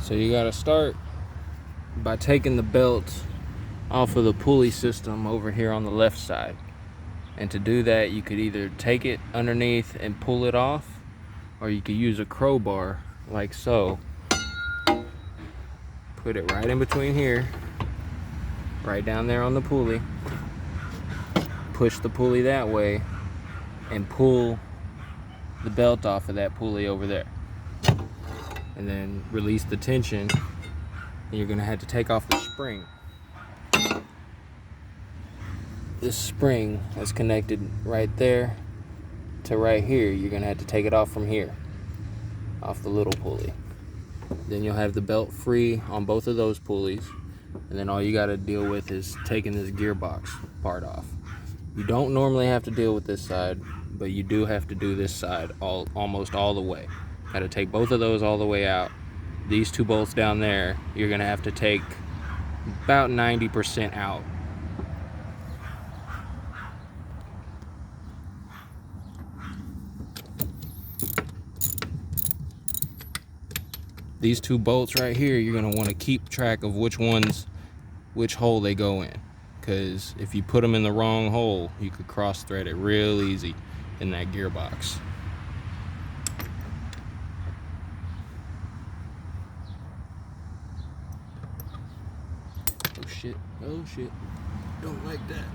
So you gotta start by taking the belt off of the pulley system over here on the left side. And to do that, you could either take it underneath and pull it off, or you could use a crowbar like so. Put it right in between here, right down there on the pulley. Push the pulley that way and pull the belt off of that pulley over there. And then release the tension, and you're gonna have to take off the spring. This spring is connected right there to right here. You're gonna have to take it off from here, off the little pulley. Then you'll have the belt free on both of those pulleys, and then all you gotta deal with is taking this gearbox part off. You don't normally have to deal with this side, but you do have to do this side almost all the way. Gotta take both of those all the way out. These two bolts down there, you're gonna have to take about 90% out. These two bolts right here, you're gonna wanna keep track of which hole they go in. Because if you put them in the wrong hole, you could cross thread it real easy in that gearbox. Oh shit, don't like that.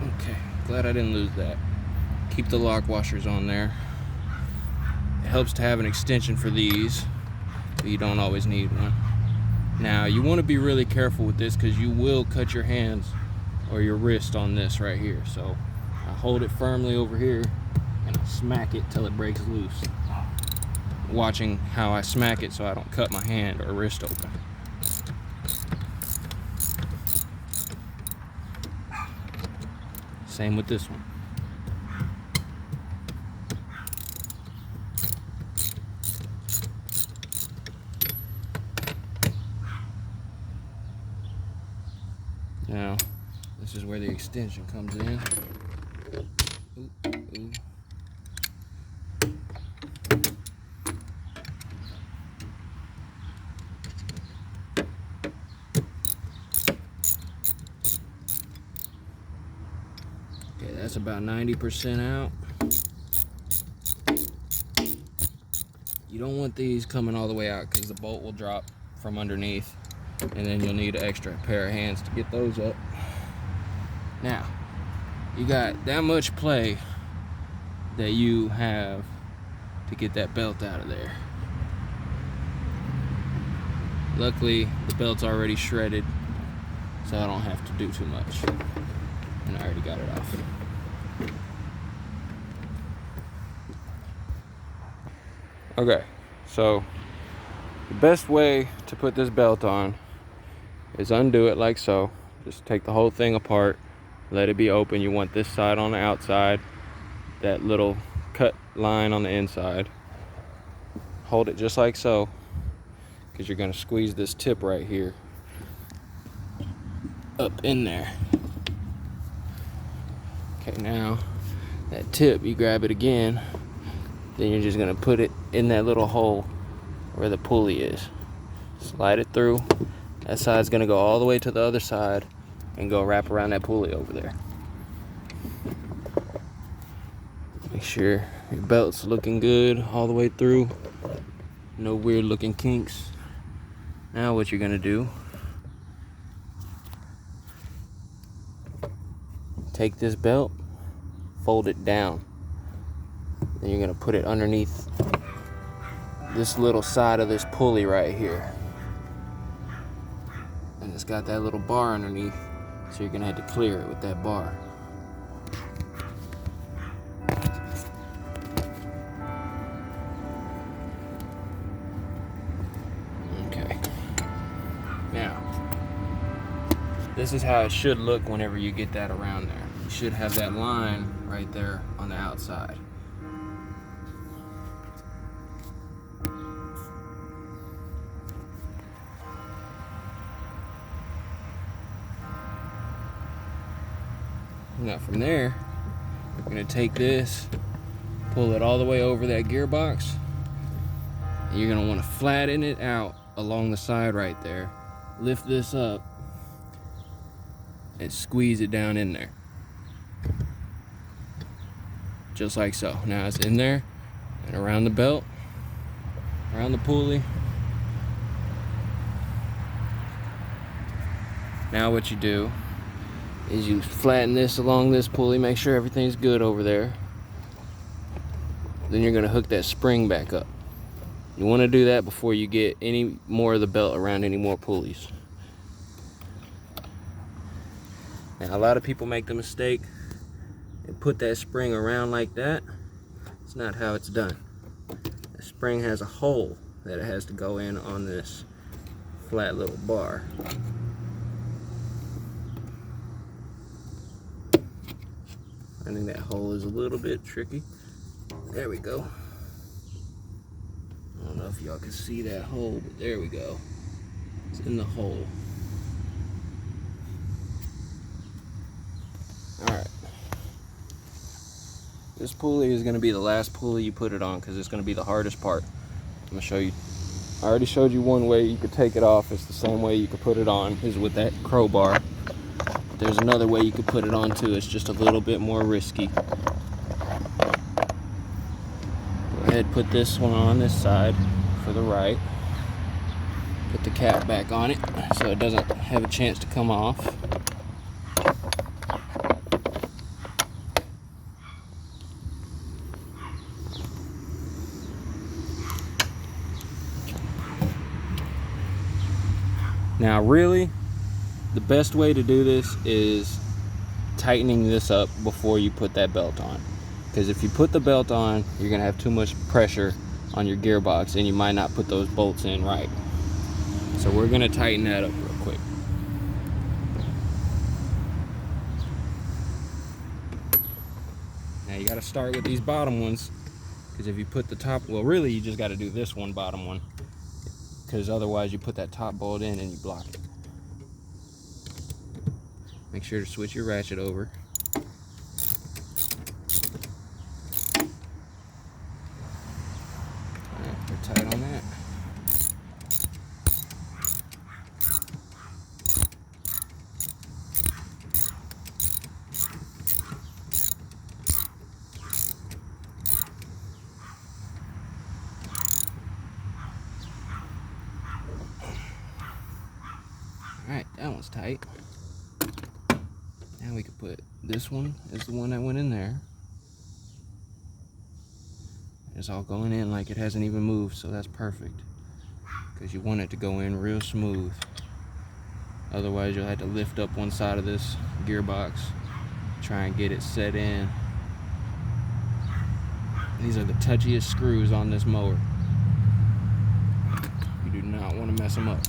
Okay, glad I didn't lose that. Keep the lock washers on there. It helps to have an extension for these, but you don't always need one. Now, you want to be really careful with this because you will cut your hands or your wrist on this right here. So I hold it firmly over here and I smack it till it breaks loose. Watching how I smack it so I don't cut my hand or wrist open. Same with this one. Now, this is where the extension comes in. Ooh, ooh. Okay, that's about 90% out. You don't want these coming all the way out because the bolt will drop from underneath, and then you'll need an extra pair of hands to get those up. Now, you got that much play that you have to get that belt out of there. Luckily, the belt's already shredded, so I don't have to do too much. And I already got it off. Okay, so the best way to put this belt on is undo it like so. Just take the whole thing apart, let it be open. You want this side on the outside, that little cut line on the inside. Hold it just like so, because you're going to squeeze this tip right here up in there. Okay, now that tip, you grab it again, then you're just going to put it in that little hole where the pulley is. Slide it through. That side's going to go all the way to the other side and go wrap around that pulley over there. Make sure your belt's looking good all the way through. No weird looking kinks. Now what you're going to do, take this belt, fold it down. Then you're going to put it underneath this little side of this pulley right here. And it's got that little bar underneath, so you're going to have to clear it with that bar. Okay. Now, this is how it should look whenever you get that around there. You should have that line right there on the outside. Now from there, we're going to take this, pull it all the way over that gearbox, And you're gonna want to flatten it out along the side right there. Lift this up and squeeze it down in there. Just like so. Now it's in there and around the belt, around the pulley. Now what you do is you flatten this along this pulley, make sure everything's good over there. Then you're gonna hook that spring back up. You wanna do that before you get any more of the belt around any more pulleys. Now a lot of people make the mistake and put that spring around like that. It's not how it's done. The spring has a hole that it has to go in on this flat little bar. I think that hole is a little bit tricky. There we go. I don't know if y'all can see that hole, but there we go. It's in the hole. Alright. This pulley is going to be the last pulley you put it on because it's going to be the hardest part. I'm going to show you. I already showed you one way you could take it off. It's the same way you could put it on, is with that crowbar. There's another way you could put it on too. It's just a little bit more risky. Go ahead, put this one on this side for the right. Put the cap back on it so it doesn't have a chance to come off. Now really, the best way to do this is tightening this up before you put that belt on. Because if you put the belt on, you're gonna have too much pressure on your gearbox and you might not put those bolts in right. So we're gonna tighten that up real quick. Now you gotta start with these bottom ones, because if you put the top, well really you just gotta do this one bottom one, because otherwise you put that top bolt in and you block it. Make sure to switch your ratchet over. Alright, we're tight on that. Alright, that one's tight. Now we could put this one as the one that went in there. It's all going in like it hasn't even moved, so that's perfect. Because you want it to go in real smooth. Otherwise you'll have to lift up one side of this gearbox, try and get it set in. These are the touchiest screws on this mower. You do not want to mess them up.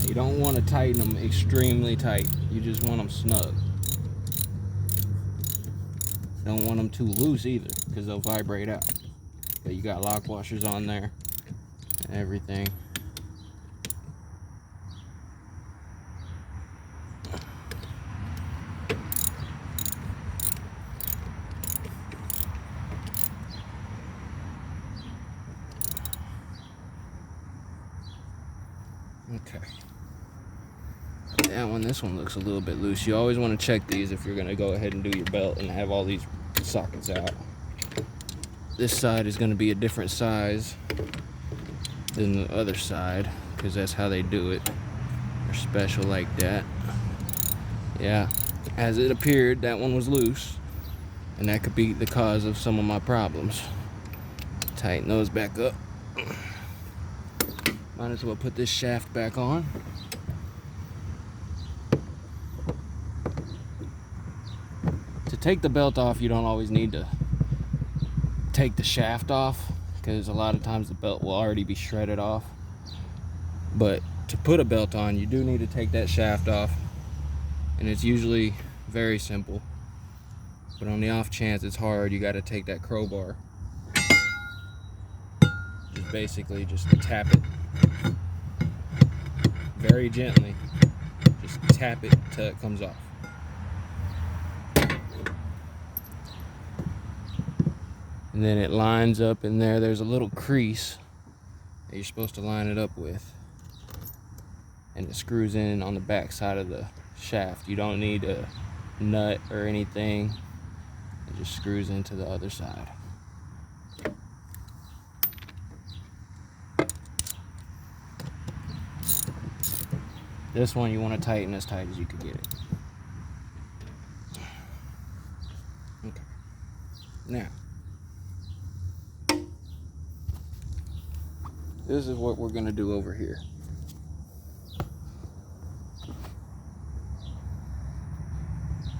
You don't want to tighten them extremely tight. You just want them snug. Don't want them too loose either, because they'll vibrate out. But you got lock washers on there and everything. Okay. That one, this one looks a little bit loose. You always want to check these if you're going to go ahead and do your belt and have all these sockets out. This side is going to be a different size than the other side, because that's how they do it. They're special like that. Yeah, as it appeared, that one was loose, and that could be the cause of some of my problems. Tighten those back up. Might as well put this shaft back on. To take the belt off, you don't always need to take the shaft off, because a lot of times the belt will already be shredded off. But to put a belt on, you do need to take that shaft off, and it's usually very simple. But on the off chance it's hard, you got to take that crowbar. Just basically just tap it very gently. Just tap it till it comes off. And then it lines up in there. There's a little crease that you're supposed to line it up with. And it screws in on the back side of the shaft. You don't need a nut or anything. It just screws into the other side. This one you want to tighten as tight as you can get it. Okay. Now, this is what we're going to do over here.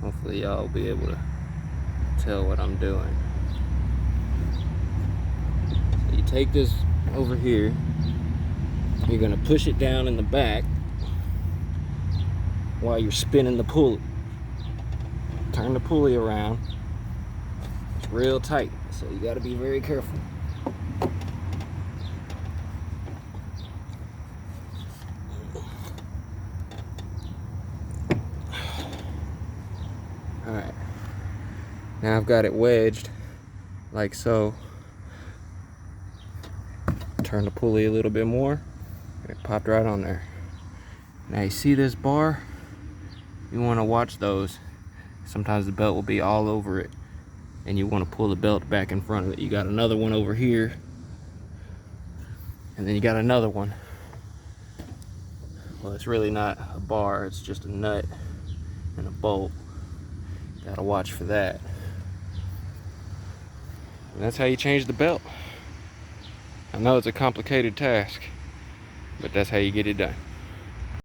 Hopefully y'all will be able to tell what I'm doing. So you take this over here, you're going to push it down in the back while you're spinning the pulley. Turn the pulley around. It's real tight, so you got to be very careful. Alright, now I've got it wedged like so. Turn the pulley a little bit more, it popped right on there. Now you see this bar? You want to watch those. Sometimes the belt will be all over it, and you want to pull the belt back in front of it. You got another one over here, and then you got another one. Well, it's really not a bar, it's just a nut and a bolt. Gotta watch for that. And that's how you change the belt. I know it's a complicated task, but that's how you get it done.